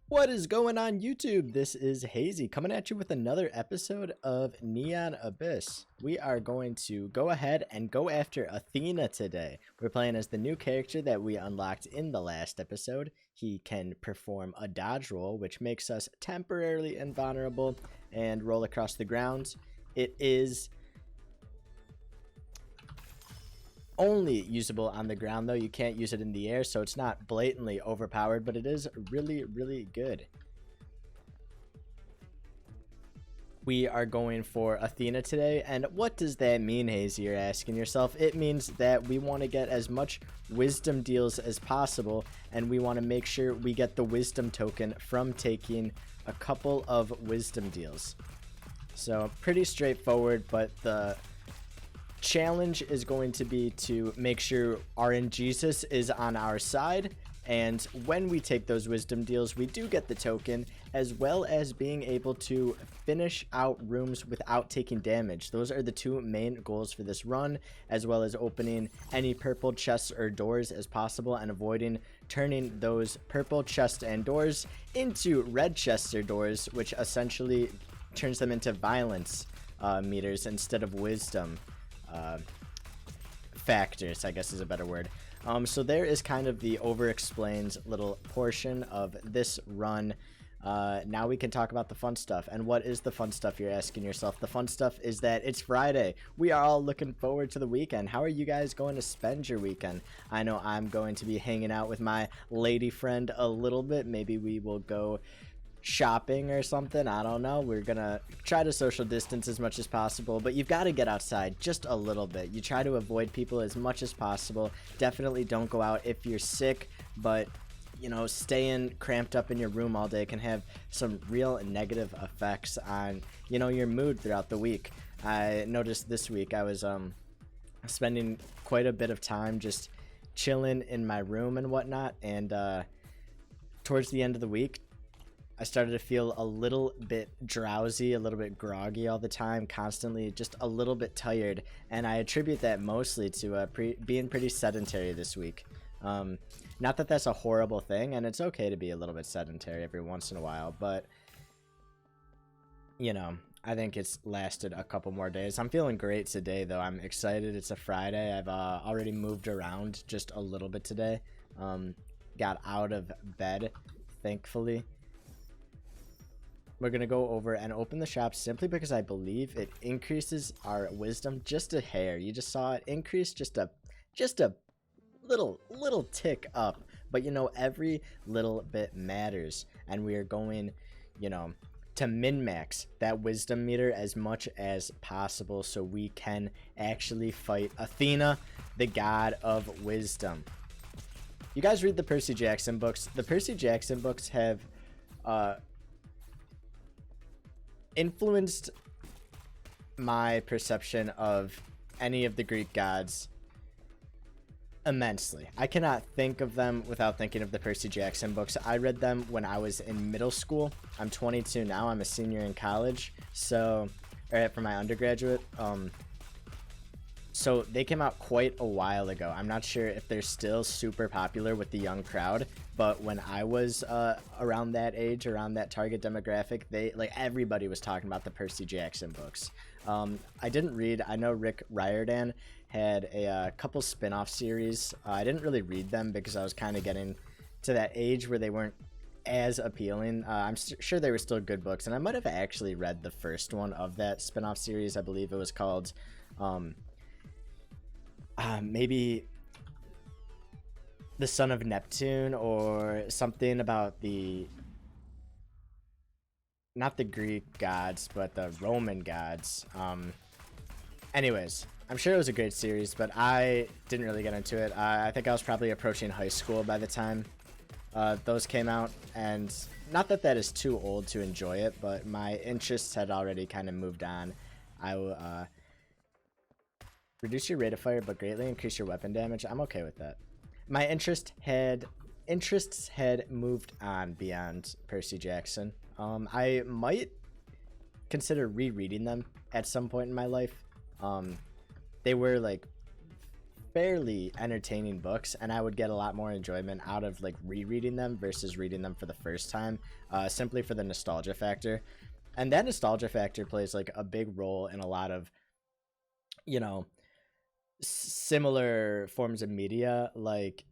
What is going on YouTube? This is Hazy coming at you with another episode of Neon Abyss. We are going to go ahead and go after Athena today. We're playing as the new character that we unlocked in the last episode. He can perform a dodge roll, which makes us temporarily invulnerable and roll across the ground. It is only usable on the ground though. You can't use it in the air, so it's not blatantly overpowered, but it is really good. We are going for Athena today, and what does that mean, Hazy? You're asking yourself. It means that we want to get as much wisdom deals as possible, and we want to make sure we get the wisdom token from taking a couple of wisdom deals. So pretty straightforward, but the challenge is going to be to make sure RNGesus is on our side, and when we take those wisdom deals we do get the token, as well as being able to finish out rooms without taking damage. Those are the two main goals for this run, as well as opening any purple chests or doors as possible and avoiding turning those purple chests and doors into red chests or doors, which essentially turns them into violence meters instead of wisdom factors, I guess is a better word. So there is kind of the over-explained little portion of this run. Now we can talk about the fun stuff. And what is the fun stuff, you're asking yourself? The fun stuff is that it's Friday. We are all looking forward to the weekend. How are you guys going to spend your weekend? I know I'm going to be hanging out with my lady friend a little bit. Maybe we will go shopping or something. I don't know. We're gonna try to social distance as much as possible, but you've got to get outside just a little bit. You try to avoid people as much as possible. Definitely don't go out if you're sick, but you know, staying cramped up in your room all day can have some real negative effects on, you know, your mood throughout the week. I noticed this week I was spending quite a bit of time just chilling in my room and whatnot, and towards the end of the week I started to feel a little bit drowsy, a little bit groggy all the time, constantly just a little bit tired, and I attribute that mostly to being pretty sedentary this week. Not that that's a horrible thing, and it's okay to be a little bit sedentary every once in a while, but you know, I think it's lasted a couple more days. I'm feeling great today though. I'm excited. It's a Friday. I've already moved around just a little bit today. Got out of bed, thankfully. We're gonna go over and open the shop simply because I believe it increases our wisdom just a hair. You just saw it increase just a little tick up, but you know, every little bit matters, and we are going, you know, to min-max that wisdom meter as much as possible so we can actually fight Athena, the god of wisdom. You guys read the Percy Jackson books. The Percy Jackson books have influenced my perception of any of the Greek gods immensely. I cannot think of them without thinking of the Percy Jackson books. I read them when I was in middle school. I'm 22 now. I'm a senior in college, so for my undergraduate. So they came out quite a while ago. I'm not sure if they're still super popular with the young crowd, but when I was around that age, around that target demographic, everybody was talking about the Percy Jackson books. I didn't read. I know Rick Riordan had a couple spin-off series. I didn't really read them because I was kind of getting to that age where they weren't as appealing. I'm sure they were still good books, and I might have actually read the first one of that spin-off series. I believe it was called maybe the Son of Neptune, or something about not the Greek gods, but the Roman gods. Anyways, I'm sure it was a great series, but I didn't really get into it. I think I was probably approaching high school by the time those came out, and not that that is too old to enjoy it, but my interests had already kind of moved on. I will reduce your rate of fire but greatly increase your weapon damage. I'm okay with that. My interests had moved on beyond Percy Jackson. I might consider rereading them at some point in my life. They were like fairly entertaining books, and I would get a lot more enjoyment out of like rereading them versus reading them for the first time, simply for the nostalgia factor. And that nostalgia factor plays like a big role in a lot of, you know, similar forms of media. Like,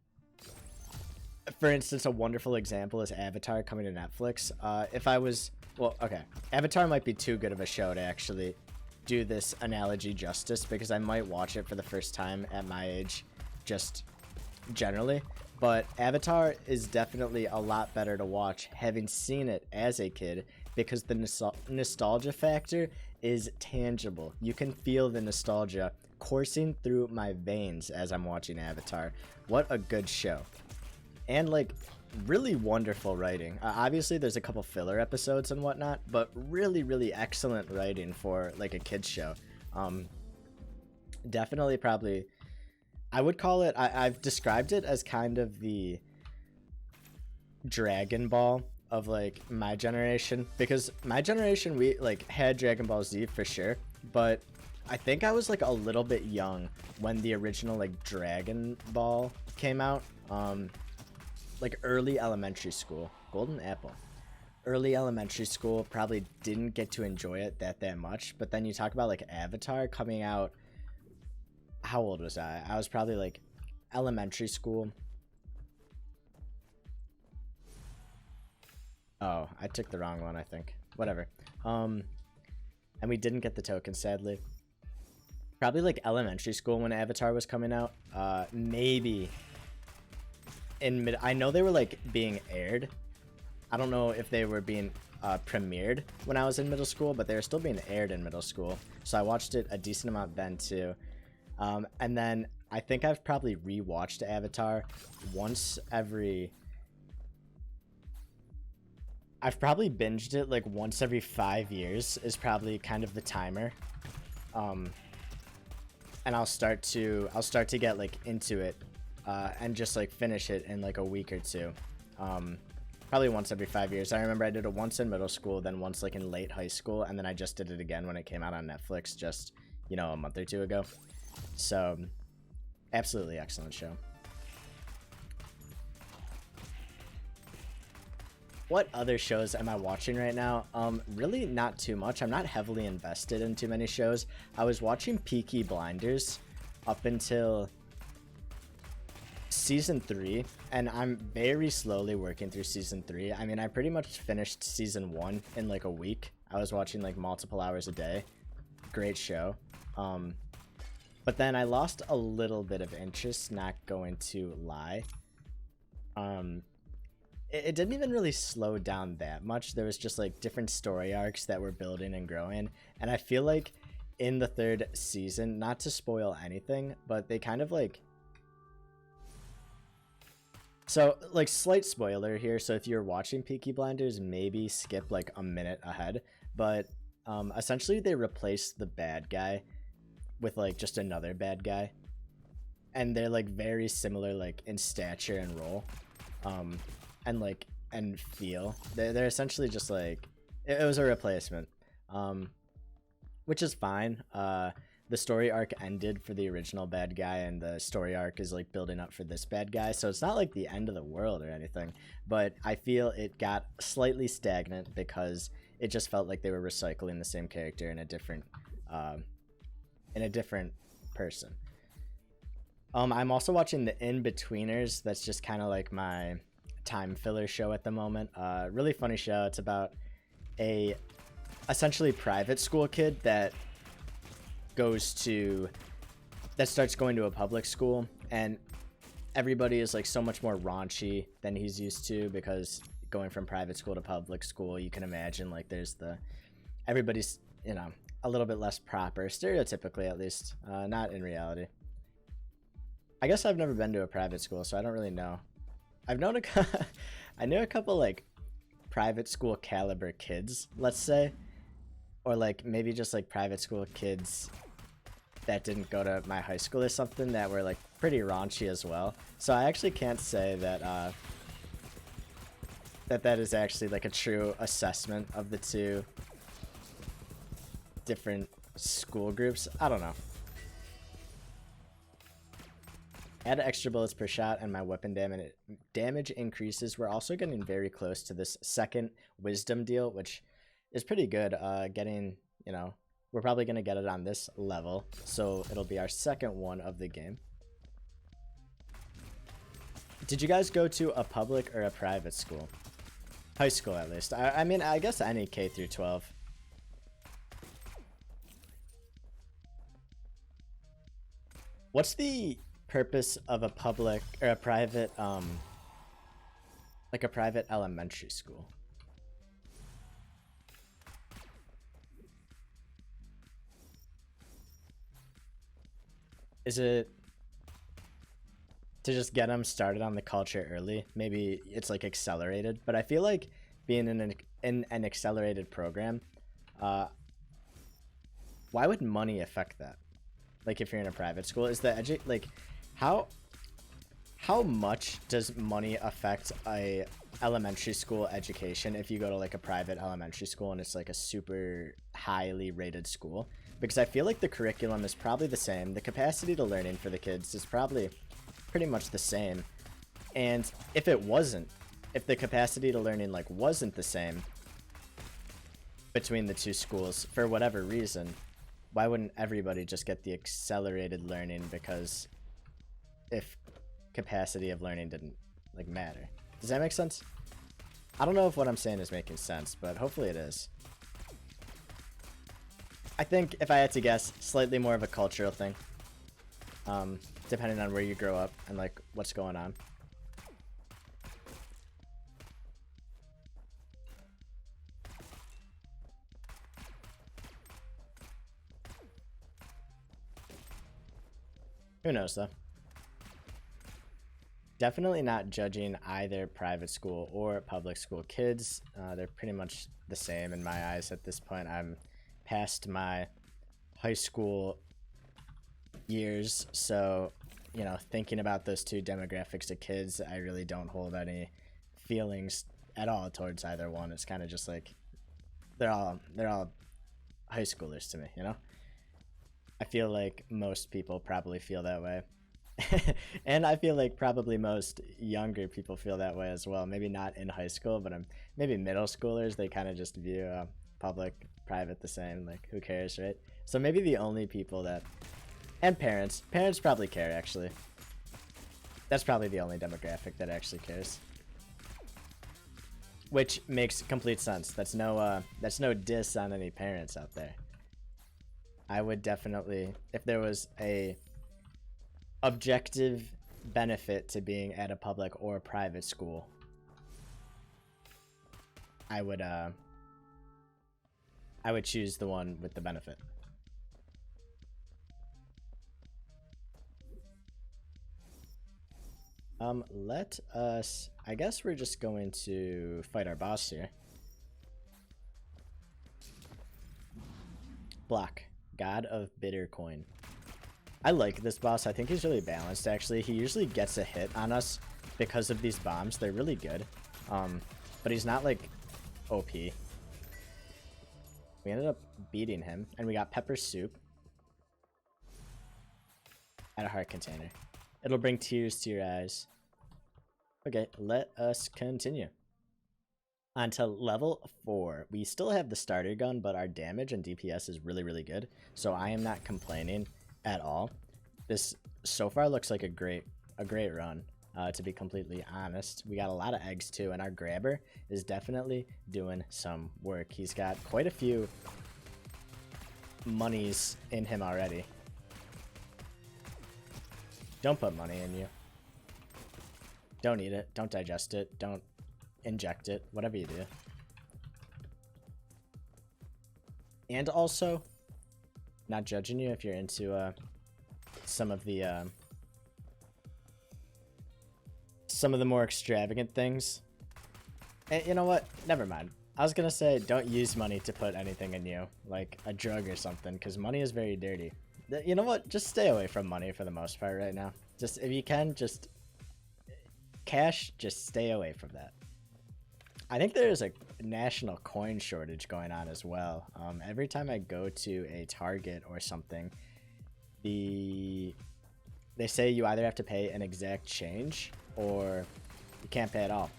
for instance, a wonderful example is Avatar coming to Netflix. If I was, well, okay, Avatar might be too good of a show to actually do this analogy justice, because I might watch it for the first time at my age, just generally. But Avatar is definitely a lot better to watch having seen it as a kid, because the nostalgia factor is tangible. You can feel the nostalgia coursing through my veins as I'm watching Avatar. What a good show. And like, really wonderful writing. Obviously there's a couple filler episodes and whatnot, but really excellent writing for like a kids show. Definitely, probably, I would call it, I've described it as kind of the Dragon Ball of like my generation, because my generation, we like had Dragon Ball Z for sure, but I think I was like a little bit young when the original like Dragon Ball came out. Like early elementary school. Golden Apple. Early elementary school, probably didn't get to enjoy it that much, but then you talk about like Avatar coming out, how old was I? I was probably like elementary school. Oh, I took the wrong one, I think. Whatever. And we didn't get the token, sadly. Probably like elementary school when Avatar was coming out. Maybe in mid, I know they were like being aired. I don't know if they were being premiered when I was in middle school, but they were still being aired in middle school. So I watched it a decent amount then too. And then I think I've probably rewatched Avatar once every... I've probably binged it like once every 5 years is probably kind of the timer. And I'll start to get like into it and just like finish it in like a week or two. Probably once every 5 years. I remember I did it once in middle school, then once like in late high school, and then I just did it again when it came out on Netflix just, you know, a month or two ago. So absolutely excellent show. What other shows am I watching right now? Really not too much. I'm not heavily invested in too many shows. I was watching Peaky Blinders up until season 3, and I'm very slowly working through season 3. I mean, I pretty much finished season 1 in like a week. I was watching like multiple hours a day. Great show. But then I lost a little bit of interest, not going to lie. It didn't even really slow down that much. There was just like different story arcs that were building and growing, and I feel like in the 3rd season, not to spoil anything, but they kind of like, so like slight spoiler here, so if you're watching Peaky Blinders, maybe skip like a minute ahead, but essentially they replaced the bad guy with like just another bad guy, and they're like very similar like in stature and role. And like and feel they're essentially just like it was a replacement, which is fine. The story arc ended for the original bad guy, and the story arc is like building up for this bad guy, so it's not like the end of the world or anything, but I feel it got slightly stagnant because it just felt like they were recycling the same character in a different person. I'm also watching the In-Betweeners. That's just kind of like my time filler show at the moment. Really funny show. It's about a essentially private school kid that starts going to a public school, and everybody is like so much more raunchy than he's used to, because going from private school to public school, you can imagine like everybody's, you know, a little bit less proper, stereotypically at least, not in reality. I guess I've never been to a private school, so I don't really know. I've known I knew a couple like private school caliber kids, let's say, or like maybe just like private school kids that didn't go to my high school or something that were like pretty raunchy as well. So I actually can't say that that is actually like a true assessment of the two different school groups. I don't know. Add extra bullets per shot and my weapon damage increases. We're also getting very close to this second wisdom deal, which is pretty good. Getting, you know, we're probably going to get it on this level, so it'll be our second one of the game. Did you guys go to a public or a private school? High school, at least. I mean, I guess any K through 12. What's the purpose of a public or a private, like a private elementary school? Is it to just get them started on the culture early? Maybe it's like accelerated, but I feel like being in an accelerated program, why would money affect that? Like if you're in a private school, is the like how much does money affect a elementary school education if you go to like a private elementary school and it's like a super highly rated school? Because I feel like the curriculum is probably the same. The capacity to learning for the kids is probably pretty much the same. And if it wasn't, if the capacity to learning like wasn't the same between the two schools for whatever reason, why wouldn't everybody just get the accelerated learning? Because if capacity of learning didn't like matter. Does that make sense? I don't know if what I'm saying is making sense, but hopefully it is. I think if I had to guess, slightly more of a cultural thing. Depending on where you grow up and like what's going on. Who knows though? Definitely not judging either private school or public school kids. They're pretty much the same in my eyes at this point. I'm past my high school years, so you know, thinking about those two demographics of kids, I really don't hold any feelings at all towards either one. It's kind of just like they're all high schoolers to me, you know? I feel like most people probably feel that way. And I feel like probably most younger people feel that way as well. Maybe not in high school, but maybe middle schoolers, they kind of just view public, private the same. Like, who cares, right? So maybe the only people that... And parents. Parents probably care, actually. That's probably the only demographic that actually cares. Which makes complete sense. That's no diss on any parents out there. I would definitely, if there was a objective benefit to being at a public or private school, I would choose the one with the benefit. Let us, I guess we're just going to fight our boss here. Block, God of BITTERCOIN. I like this boss. I think he's really balanced, actually. He usually gets a hit on us because of these bombs. They're really good. But he's not, like, OP. We ended up beating him, and we got pepper soup and a heart container. It'll bring tears to your eyes. Okay, let us continue. On to level 4. We still have the starter gun, but our damage and DPS is really, really good. So I am not complaining at all. This so far looks like a great run, to be completely honest. We got a lot of eggs too, and our grabber is definitely doing some work. He's got quite a few monies in him already. Don't put money in you. Don't eat it. Don't digest it. Don't inject it. Whatever you do. And also, not judging you if you're into some of the more extravagant things. And you know what? Never mind. I was gonna say don't use money to put anything in you, like a drug or something, because money is very dirty. You know what? Just stay away from money for the most part right now. Just if you can, just cash, just stay away from that. I think there is a national coin shortage going on as well. Every time I go to a Target or something, the they say you either have to pay an exact change or you can't pay at all.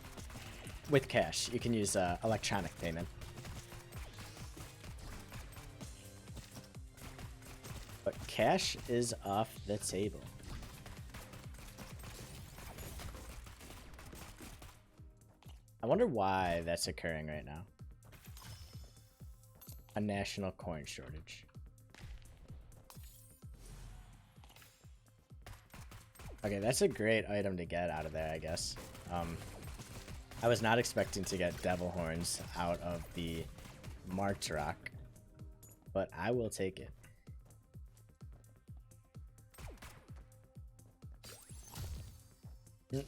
With cash, you can use electronic payment. But cash is off the table. I wonder why that's occurring right now. A national coin shortage. Okay, that's a great item to get out of there, I guess. I was not expecting to get devil horns out of the marked rock, but I will take it.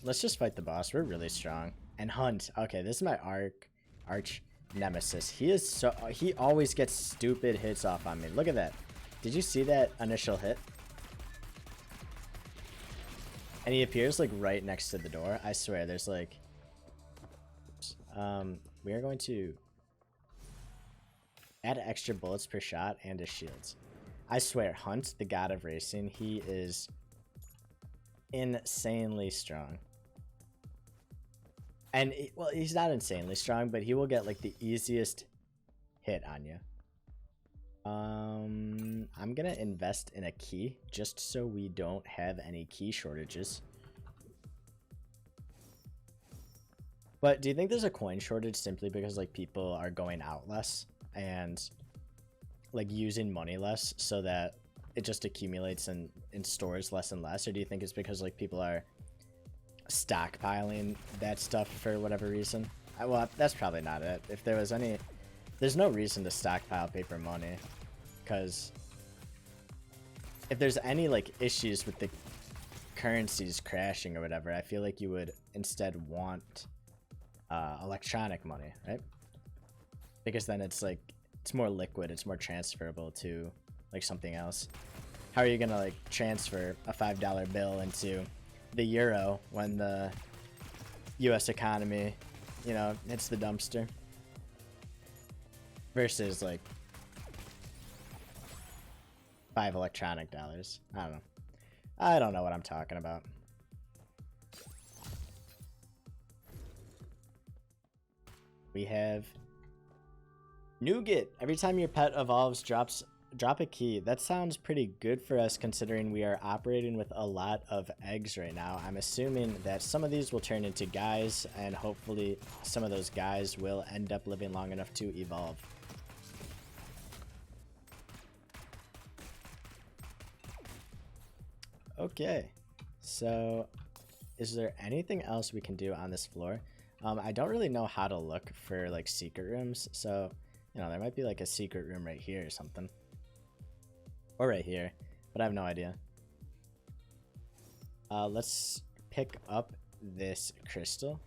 Let's just fight the boss. We're really strong. And hunt. Okay, this is my arch nemesis. He always gets stupid hits off on me. Look at that. Did you see that initial hit? And he appears like right next to the door. I swear there's like we are going to add extra bullets per shot and his shields. I swear, Hunt, the god of racing, he is insanely strong. And well, he's not insanely strong, but he will get like the easiest hit on you. I'm gonna invest in a key just so we don't have any key shortages. But do you think there's a coin shortage simply because like people are going out less and like using money less so that it just accumulates in stores less and less? Or do you think it's because like people are stockpiling that stuff for whatever reason? Well, that's probably not it. If there was any, there's no reason to stockpile paper money, because if there's any like issues with the currencies crashing or whatever, I feel like you would instead want electronic money, right? Because then it's like it's more liquid, it's more transferable to like something else. How are you gonna like transfer a $5 bill into the euro when the US economy, you know, hits the dumpster? Versus like 5 electronic dollars. I don't know. I don't know what I'm talking about. We have NOUGAT. Every time your pet evolves, drop a key. That sounds pretty good for us considering we are operating with a lot of eggs right now. I'm assuming that some of these will turn into guys, and hopefully some of those guys will end up living long enough to evolve. Okay, so is there anything else we can do on this floor? I don't really know how to look for like secret rooms, so you know, there might be like a secret room right here or something, or right here, but I have no idea. Let's pick up this crystal.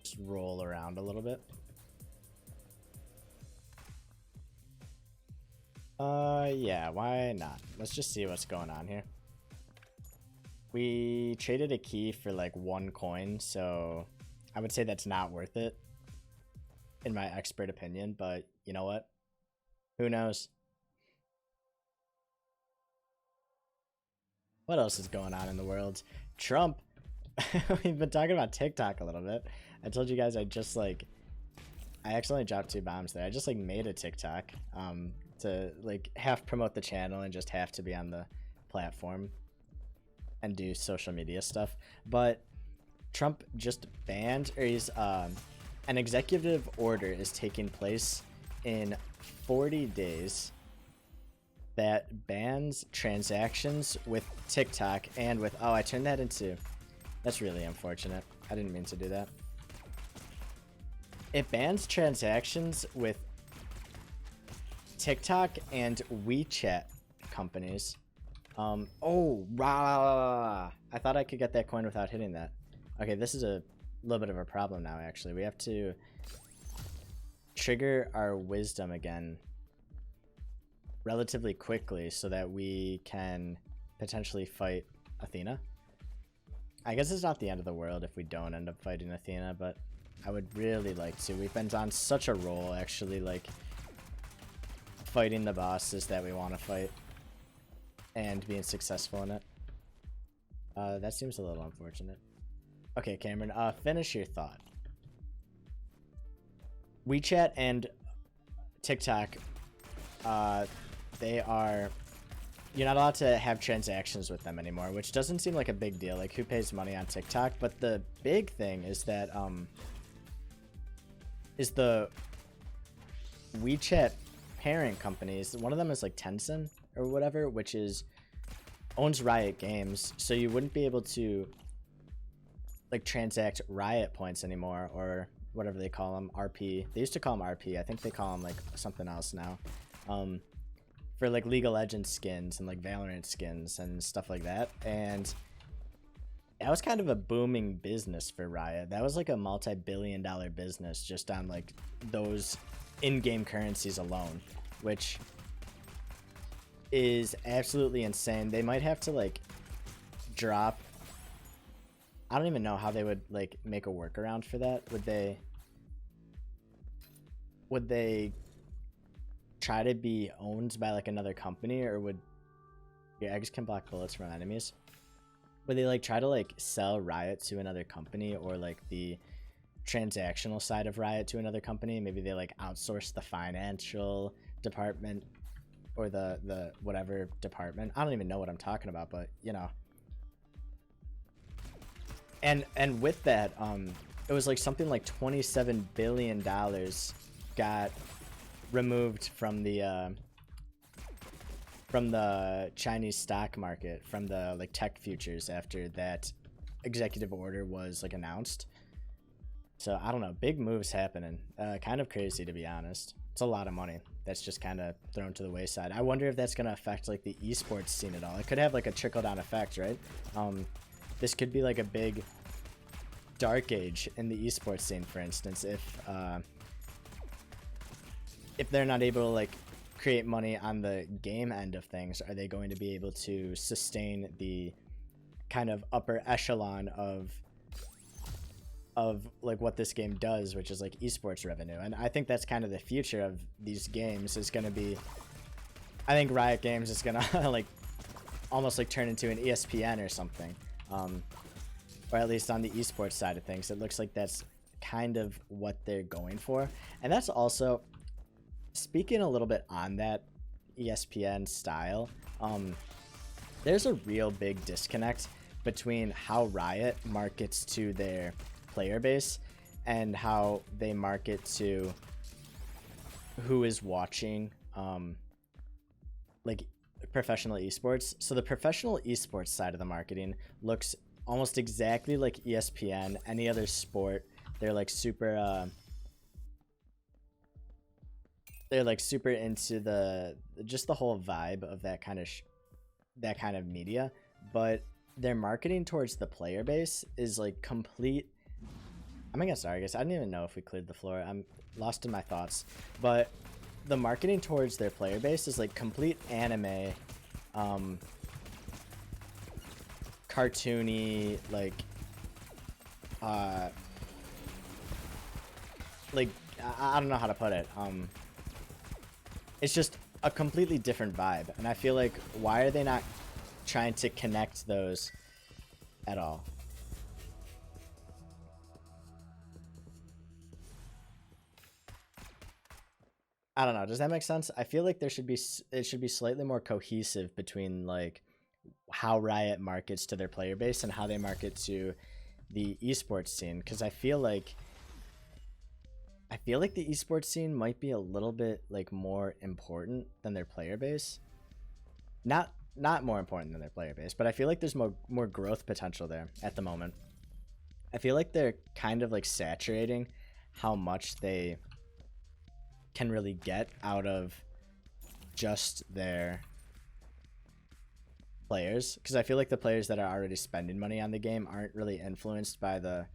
Just roll around a little bit. Yeah, why not? Let's just see what's going on here. We traded a key for like 1 coin, so I would say that's not worth it in my expert opinion, but you know what? Who knows? What else is going on in the world? Trump. We've been talking about TikTok a little bit. I told you guys I accidentally dropped 2 bombs there. I just like made a TikTok to like half promote the channel and just have to be on the platform and do social media stuff. But Trump just banned, or he's an executive order is taking place in 40 days that bans transactions with TikTok and with, oh, I turned that into, that's really unfortunate. I didn't mean to do that. It bans transactions with TikTok and WeChat companies. Oh, rah. I thought I could get that coin without hitting that. Okay, this is a little bit of a problem now, actually. We have to trigger our wisdom again relatively quickly so that we can potentially fight Athena. I guess it's not the end of the world if we don't end up fighting Athena, but I would really like to. We've been on such a roll, actually, like fighting the bosses that we want to fight. and being successful in it. That seems a little unfortunate. Okay, Cameron, finish your thought. WeChat and TikTok, they are... You're not allowed to have transactions with them anymore, which doesn't seem like a big deal. Like, who pays money on TikTok? But the big thing is that, is the WeChat parent companies. One of them is like Tencent or whatever, which owns Riot Games. So you wouldn't be able to like transact Riot points anymore, or whatever they call them, RP. They used to call them RP. I think they call them like something else now. For like League of Legends skins and like Valorant skins and stuff like that. And that was kind of a booming business for Riot. That was like a multi-billion-dollar business just on like those in-game currencies alone, which is absolutely insane. They might have to like drop... I don't even know how they would like make a workaround for that. Would they try to be owned by like another company, or would... Your eggs can block bullets from enemies. Would they like try to like sell Riot to another company, or like the transactional side of Riot to another company? Maybe they like outsource the financial department or the whatever department. I don't even know what I'm talking about, but you know. And with that, it was like something like $27 billion got removed from the Chinese stock market, from the like tech futures, after that executive order was like announced. So I don't know, big moves happening. Kind of crazy, to be honest. It's a lot of money that's just kind of thrown to the wayside. I wonder if that's going to affect like the esports scene at all. It could have like a trickle down effect, right? This could be like a big dark age in the esports scene, for instance, if they're not able to like create money on the game end of things. Are they going to be able to sustain the kind of upper echelon of like what this game does, which is like esports revenue? And I think that's kind of the future of these games, is going to be... I think Riot Games is going to like almost like turn into an ESPN or something. Or at least on the esports side of things, it looks like that's kind of what they're going for. And that's also, speaking a little bit on that ESPN style, there's a real big disconnect between how Riot markets to their player base and how they market to who is watching like professional esports. So the professional esports side of the marketing looks almost exactly like ESPN, any other sport. They're like super into the whole vibe of that kind of media, but their marketing towards the player base is like complete... I mean, sorry guys, I didn't even know if we cleared the floor. I'm lost in my thoughts. But the marketing towards their player base is like complete anime, cartoony, like I don't know how to put it. It's just a completely different vibe, and I feel like, why are they not trying to connect those at all? I don't know. Does that make sense? I feel like it should be slightly more cohesive between like how Riot markets to their player base and how they market to the esports scene, because I feel like the esports scene might be a little bit like more important than their player base. Not more important than their player base, but I feel like there's more growth potential there at the moment. I feel like they're kind of like saturating how much they can really get out of just their players, because I feel like the players that are already spending money on the game aren't really influenced by the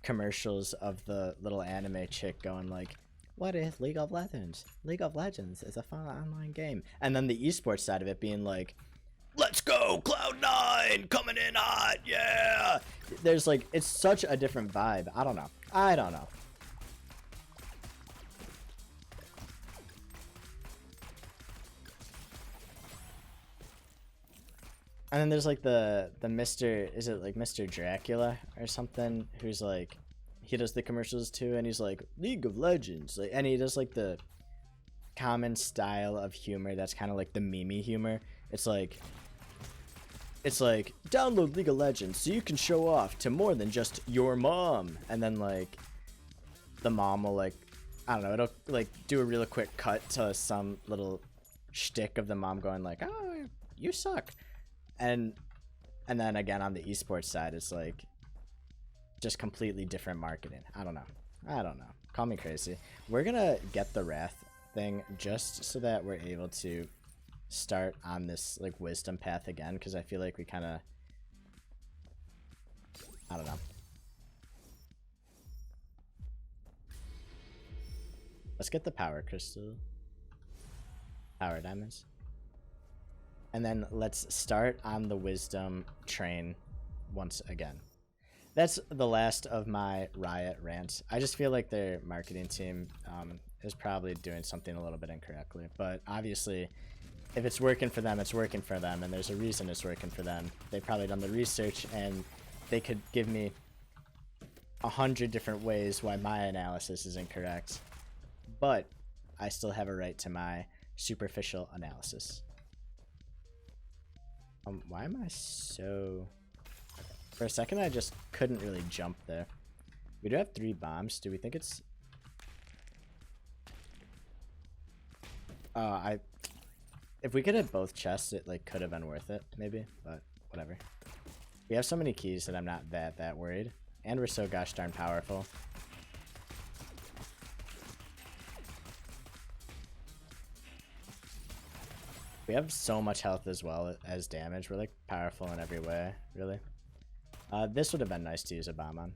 commercials of the little anime chick going like, what if League of Legends is a fun online game, and then the esports side of it being like, let's go Cloud9 coming in hot, yeah. There's like, it's such a different vibe. I don't know. And then there's like the Mr. Is it like Mr. Dracula or something? Who's like, he does the commercials too, and he's like League of Legends, like, and he does like the common style of humor that's kind of like the meme humor. It's like download League of Legends so you can show off to more than just your mom, and then like the mom will like, I don't know, it'll like do a real quick cut to some little shtick of the mom going like, oh, you suck. And then again on the esports side, it's like just completely different marketing. I don't know. Call me crazy. We're gonna get the Wrath thing just so that we're able to start on this like wisdom path again, because I feel like we kind of, I don't know. Let's get the power crystal, power diamonds, and then let's start on the wisdom train once again. That's the last of my Riot rants. I just feel like their marketing team is probably doing something a little bit incorrectly, but obviously if it's working for them, it's working for them, and there's a reason it's working for them. They've probably done the research, and they could give me 100 different ways why my analysis is incorrect, but I still have a right to my superficial analysis. Why am I so... For a second, I just couldn't really jump there. We do have 3 bombs. Do we think it's... If we could hit both chests, it like could have been worth it, maybe, but whatever. We have so many keys that I'm not that worried. And we're so gosh darn powerful. We have so much health as well as damage. We're like powerful in every way, really. This would have been nice to use a bomb on.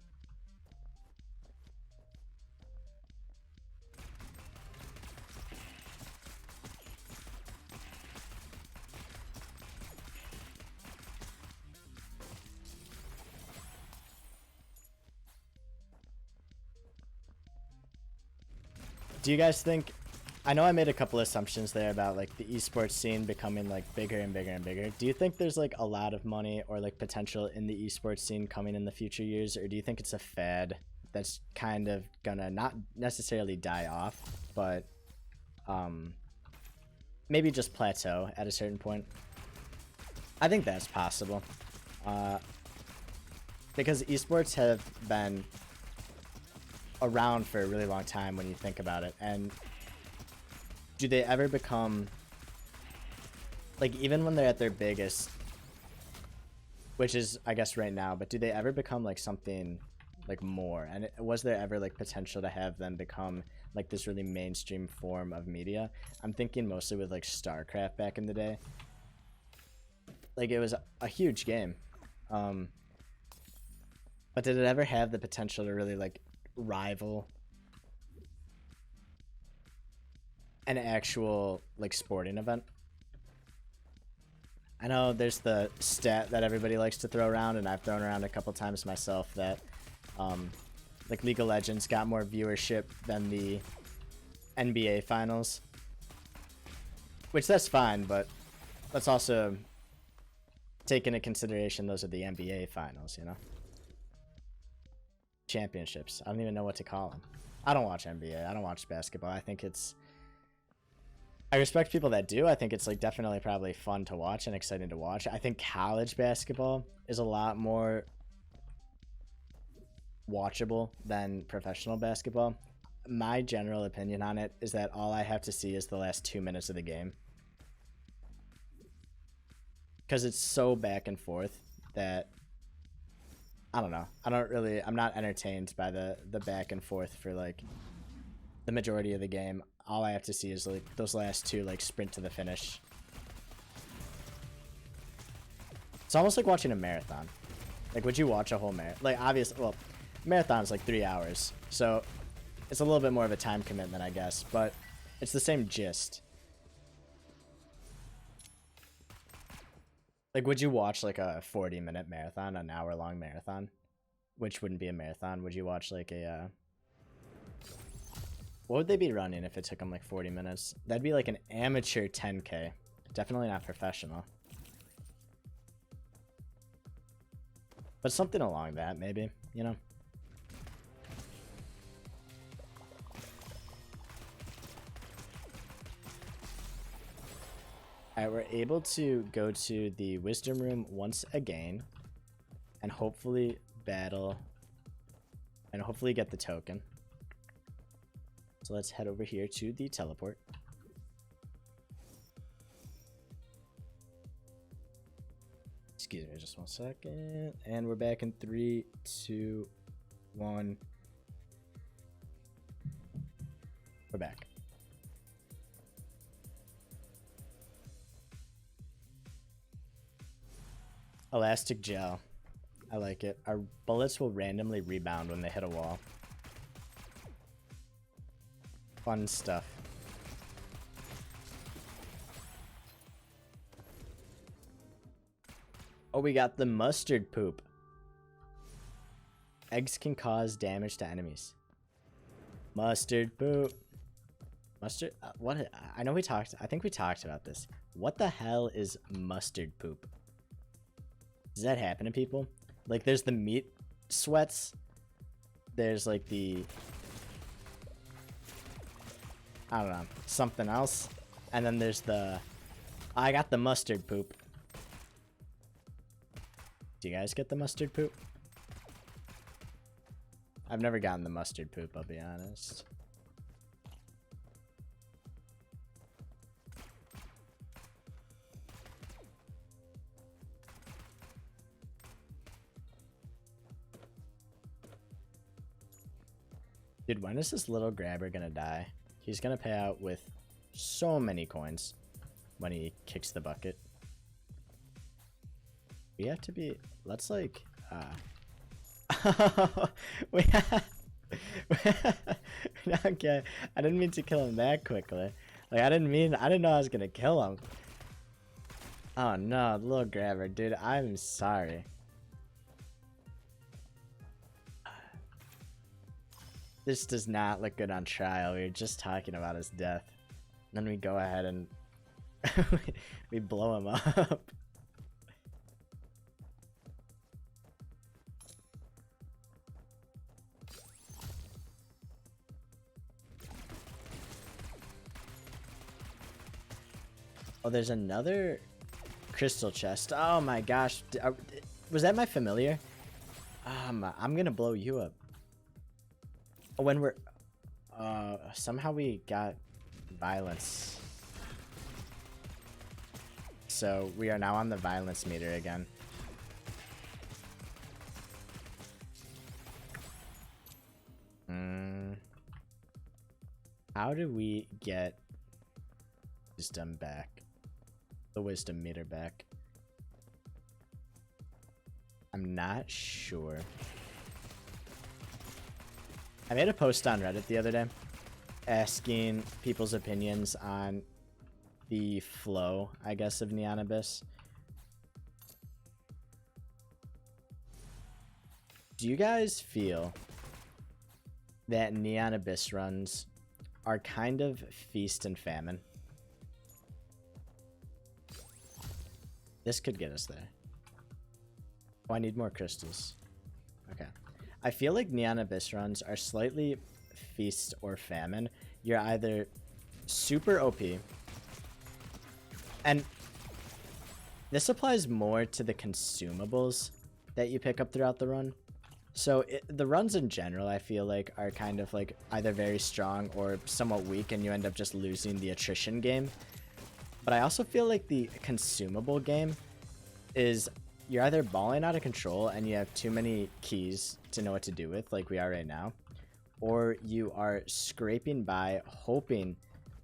Do you guys think... I know I made a couple assumptions there about like the esports scene becoming like bigger and bigger and bigger. Do you think there's like a lot of money or like potential in the esports scene coming in the future years, or do you think it's a fad that's kind of gonna not necessarily die off, but maybe just plateau at a certain point? I think that's possible, because esports have been around for a really long time when you think about it, and do they ever become, like, even when they're at their biggest, which is I guess right now, but do they ever become like something like more? And was there ever like potential to have them become like this really mainstream form of media? I'm thinking mostly with like StarCraft back in the day. Like, it was a huge game, but did it ever have the potential to really like rival an actual like sporting event? I know there's the stat that everybody likes to throw around, and I've thrown around a couple times myself, that like League of Legends got more viewership than the NBA finals, which that's fine, but let's also take into consideration those are the NBA finals, you know? Championships. I don't even know what to call them. I don't watch NBA. I don't watch basketball. I think it's... I respect people that do. I think it's like definitely probably fun to watch and exciting to watch. I think college basketball is a lot more watchable than professional basketball. My general opinion on it is that all I have to see is the last 2 minutes of the game, because it's so back and forth that I don't know. I'm not entertained by the back and forth for like the majority of the game. All I have to see is like those last 2 like sprint to the finish. It's almost like watching a marathon. Like, would you watch a whole marathon? Like, obviously, well, marathon's like 3 hours, so it's a little bit more of a time commitment, I guess, but it's the same gist. Like, would you watch like a 40-minute marathon, an hour-long marathon? Which wouldn't be a marathon. Would you watch like a what would they be running if it took them like 40 minutes? That'd be like an amateur 10K. Definitely not professional. But something along that, maybe, you know? Alright, we're able to go to the wisdom room once again and hopefully battle and hopefully get the token. So let's head over here to the teleport. Excuse me just 1 second. And we're back in 3, 2, 1. We're back. Elastic gel. I like it. Our bullets will randomly rebound when they hit a wall. Fun stuff. Oh, we got the mustard poop. Eggs can cause damage to enemies. Mustard poop. Mustard? What? I know we talked. I think we talked about this. What the hell is mustard poop? Does that happen to people? Like, there's the meat sweats. There's like the, I don't know, something else. And then there's the, I got the mustard poop. Do you guys get the mustard poop? I've never gotten the mustard poop, I'll be honest. Dude, when is this little grabber gonna die? He's gonna pay out with so many coins when he kicks the bucket. We have to be, let's like, okay, I didn't mean to kill him that quickly. Like, I didn't know I was gonna kill him. Oh no, the little grabber, dude, I'm sorry. This does not look good on trial. We were just talking about his death. And then we go ahead and we blow him up. Oh, there's another crystal chest. Oh my gosh. Was that my familiar? I'm gonna blow you up. When we're somehow we got violence, so we are now on the violence meter again. How do we get wisdom back, the wisdom meter back? I'm not sure. I made a post on Reddit the other day asking people's opinions on the flow, I guess, of Neon Abyss. Do you guys feel that Neon Abyss runs are kind of feast and famine? This could get us there. Oh, I need more crystals. Okay. I feel like Neon Abyss runs are slightly feast or famine. You're either super OP, and this applies more to the consumables that you pick up throughout the run. So the runs in general, I feel like, are kind of like either very strong or somewhat weak, and you end up just losing the attrition game. But I also feel like the consumable game is you're either balling out of control and you have too many keys to know what to do with, like we are right now, or you are scraping by hoping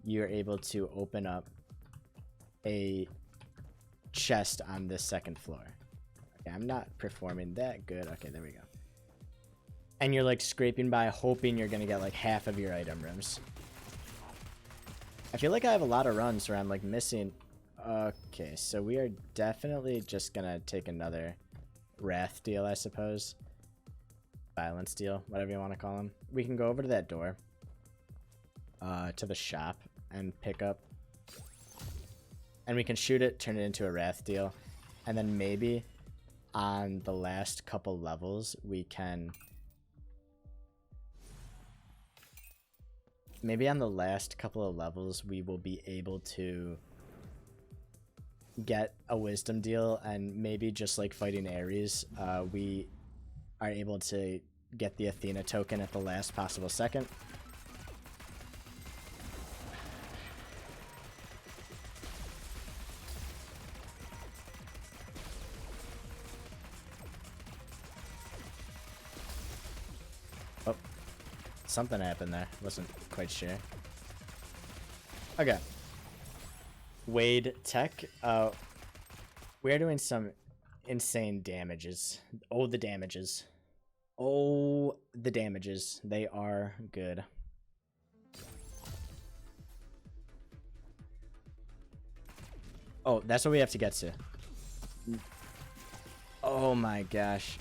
you're able to open up a chest on this second floor. Okay, I'm not performing that good. Okay, there we go. And you're like scraping by hoping you're gonna get like half of your item rooms. I feel like I have a lot of runs where I'm like missing. Okay, so we are definitely just gonna take another wrath deal, I suppose. Violence deal, whatever you want to call them. We can go over to that door, to the shop, and pick up, and we can shoot it, turn it into a wrath deal, and then maybe on the last couple levels we can... Maybe on the last couple of levels we will be able to get a wisdom deal, and maybe just like fighting Ares, we are able to get the Athena token at the last possible second. Oh, something happened there. Wasn't quite sure. Okay. Wade Tech. We're doing some insane damages. Oh, the damages. Oh, the damages. They are good. Oh, that's what we have to get to. Oh my gosh.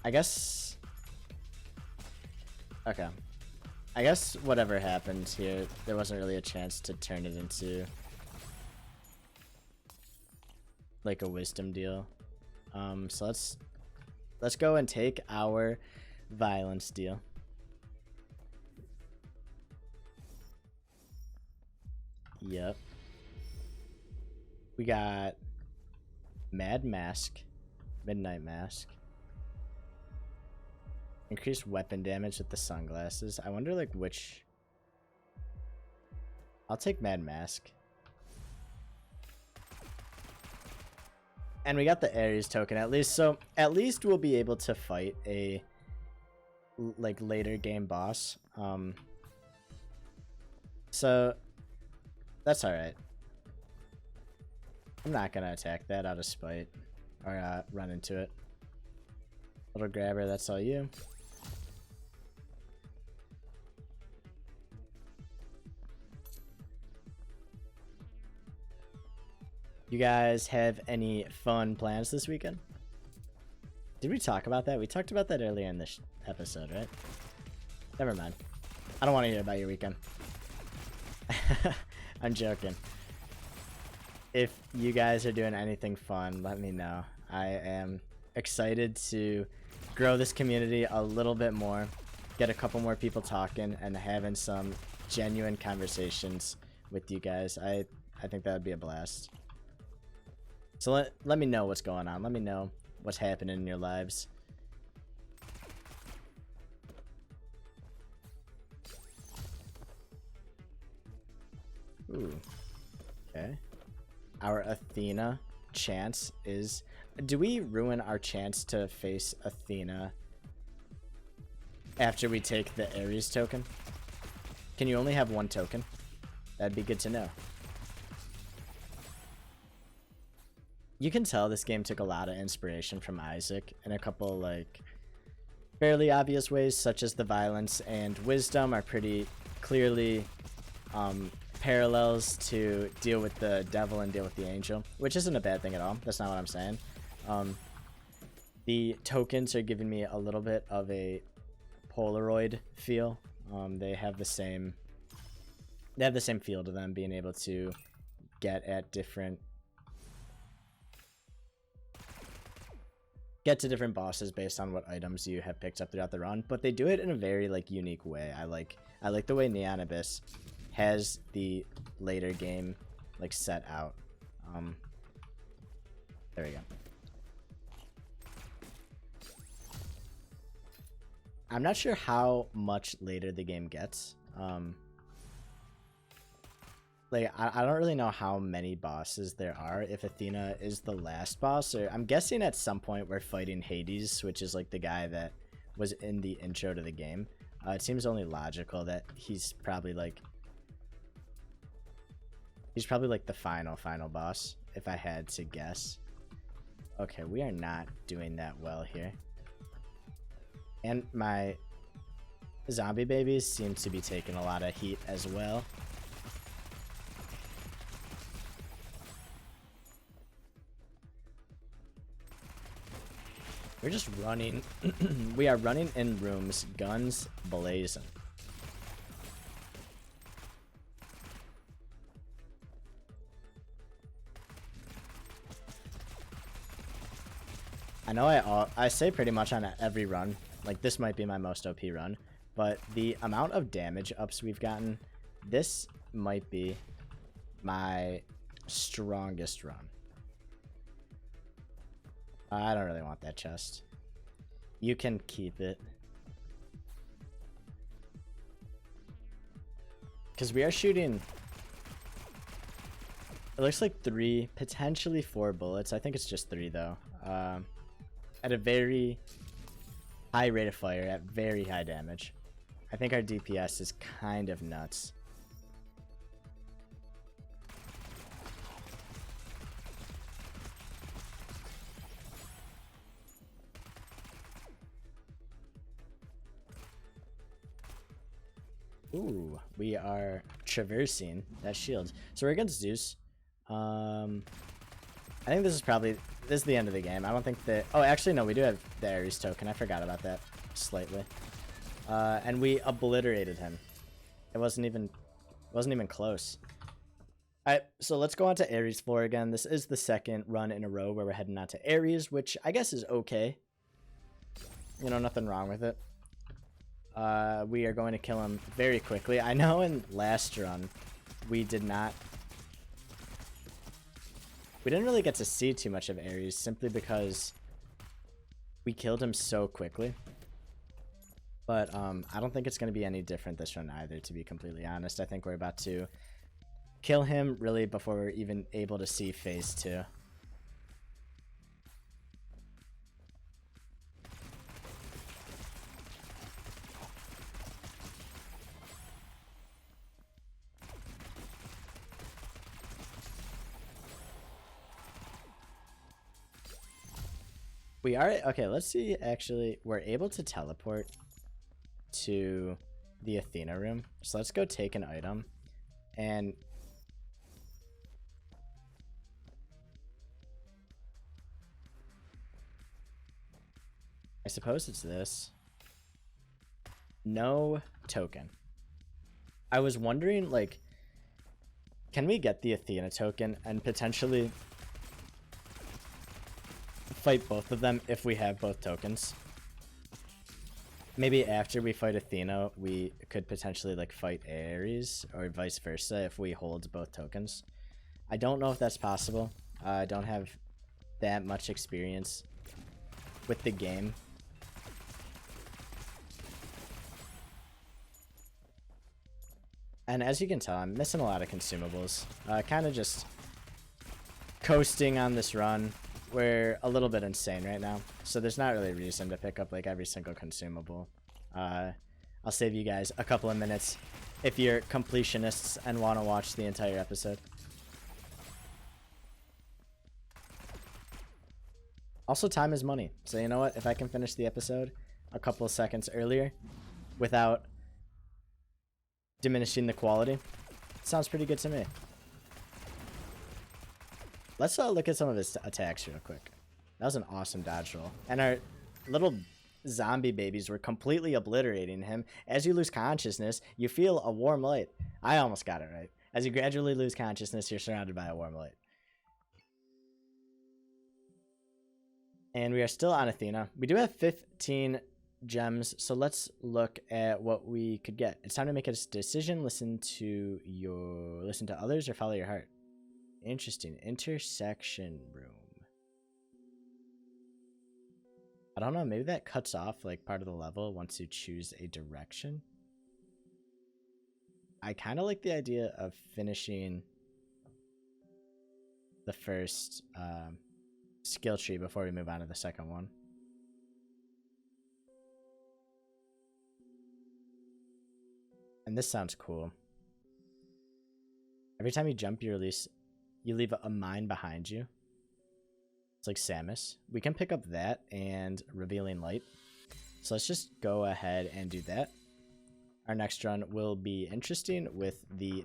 I guess... Okay. I guess whatever happened here, there wasn't really a chance to turn it into like a wisdom deal. So let's go and take our violence deal. Yep. We got Mad Mask, Midnight Mask. Increased weapon damage with the sunglasses. I wonder like which... I'll take Mad Mask. And we got the Ares token at least, so at least we'll be able to fight a like later game boss. So that's alright. I'm not gonna attack that out of spite or run into it. Little grabber, that's all you. You guys have any fun plans this weekend? Did we talk about that? We talked about that earlier in this episode, right? Never mind. I don't want to hear about your weekend. I'm joking. If you guys are doing anything fun, let me know. I am excited to grow this community a little bit more, get a couple more people talking, and having some genuine conversations with you guys. I think that would be a blast. So let me know what's going on. Let me know what's happening in your lives. Ooh. Okay. Our Athena chance is... Do we ruin our chance to face Athena after we take the Ares token? Can you only have one token? That'd be good to know. You can tell this game took a lot of inspiration from Isaac in a couple like fairly obvious ways, such as the violence and wisdom are pretty clearly parallels to deal with the devil and deal with the angel, which isn't a bad thing at all. That's not what I'm saying. The tokens are giving me a little bit of a Polaroid feel. They have the same feel to them, being able to get to different bosses based on what items you have picked up throughout the run, but they do it in a very like unique way. I like the way Neon Abyss has the later game like set out. There we go. I'm not sure how much later the game gets. Like, I don't really know how many bosses there are, if Athena is the last boss, or I'm guessing at some point we're fighting Hades, which is like the guy that was in the intro to the game. It seems only logical that he's probably like the final boss, if I had to guess. Okay, we are not doing that well here. And my zombie babies seem to be taking a lot of heat as well. We're just running. We are running in rooms, guns blazing. I know I say pretty much on every run, like this might be my most OP run, but the amount of damage ups we've gotten, this might be my strongest run. I don't really want that chest. You can keep it. Because we are shooting, it looks like 3, potentially 4 bullets. I think it's just 3 though. At a very high rate of fire, at very high damage. I think our DPS is kind of nuts. Ooh, we are traversing that shield. So we're against Zeus. I think this is the end of the game. I don't think that... Oh, actually, no, we do have the Ares token. I forgot about that slightly. And we obliterated him. It wasn't even close. Alright, so let's go on to Ares floor again. This is the second run in a row where we're heading on to Ares, which I guess is okay. You know, nothing wrong with it. We are going to kill him very quickly. I know in last run we didn't really get to see too much of Ares simply because we killed him so quickly. But I don't think it's going to be any different this run either, to be completely honest. I think we're about to kill him really before we're even able to see phase 2. We are, okay, let's see, actually, we're able to teleport to the Athena room. So let's go take an item, and I suppose it's this. No token. I was wondering, like, can we get the Athena token and potentially fight both of them if we have both tokens? Maybe after we fight Athena, we could potentially like fight Ares, or vice versa if we hold both tokens. I don't know if that's possible. I don't have that much experience with the game. And as you can tell, I'm missing a lot of consumables. Kind of just coasting on this run. We're a little bit insane right now, so there's not really a reason to pick up like every single consumable. I'll save you guys a couple of minutes if you're completionists and want to watch the entire episode. Also, time is money, so you know what? If I can finish the episode a couple of seconds earlier without diminishing the quality, sounds pretty good to me. Let's look at some of his attacks real quick. That was an awesome dodge roll. And our little zombie babies were completely obliterating him. As you lose consciousness, you feel a warm light. I almost got it right. As you gradually lose consciousness, you're surrounded by a warm light. And we are still on Athena. We do have 15 gems, so let's look at what we could get. It's time to make a decision. Listen to others or follow your heart. Interesting. Intersection room. I don't know, maybe that cuts off like part of the level once you choose a direction. I kind of like the idea of finishing the first skill tree before we move on to the second one. And this sounds cool. Every time you jump, you leave a mine behind you. It's like Samus. We can pick up that and Revealing Light. So let's just go ahead and do that. Our next run will be interesting with the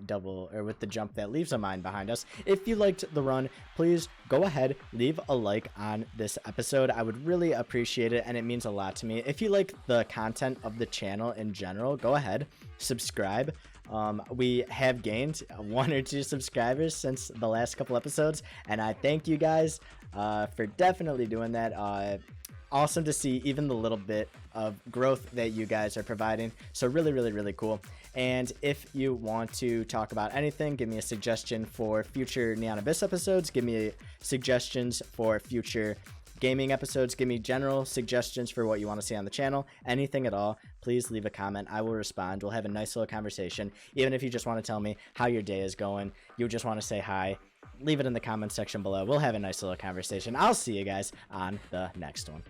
jump that leaves a mine behind us. If you liked the run, please go ahead, leave a like on this episode. I would really appreciate it, and it means a lot to me. If you like the content of the channel in general, go ahead, subscribe. We have gained 1 or 2 subscribers since the last couple episodes, and I thank you guys for definitely doing that. awesome to see even the little bit of growth that you guys are providing. So really, really, really cool. And if you want to talk about anything, give me a suggestion for future Neon Abyss episodes. Give me suggestions for future gaming episodes. Give me general suggestions for what you want to see on the channel. Anything at all, please leave a comment. I will respond. We'll have a nice little conversation. Even if you just want to tell me how your day is going, you just want to say hi, leave it in the comment section below. We'll have a nice little conversation. I'll see you guys on the next one.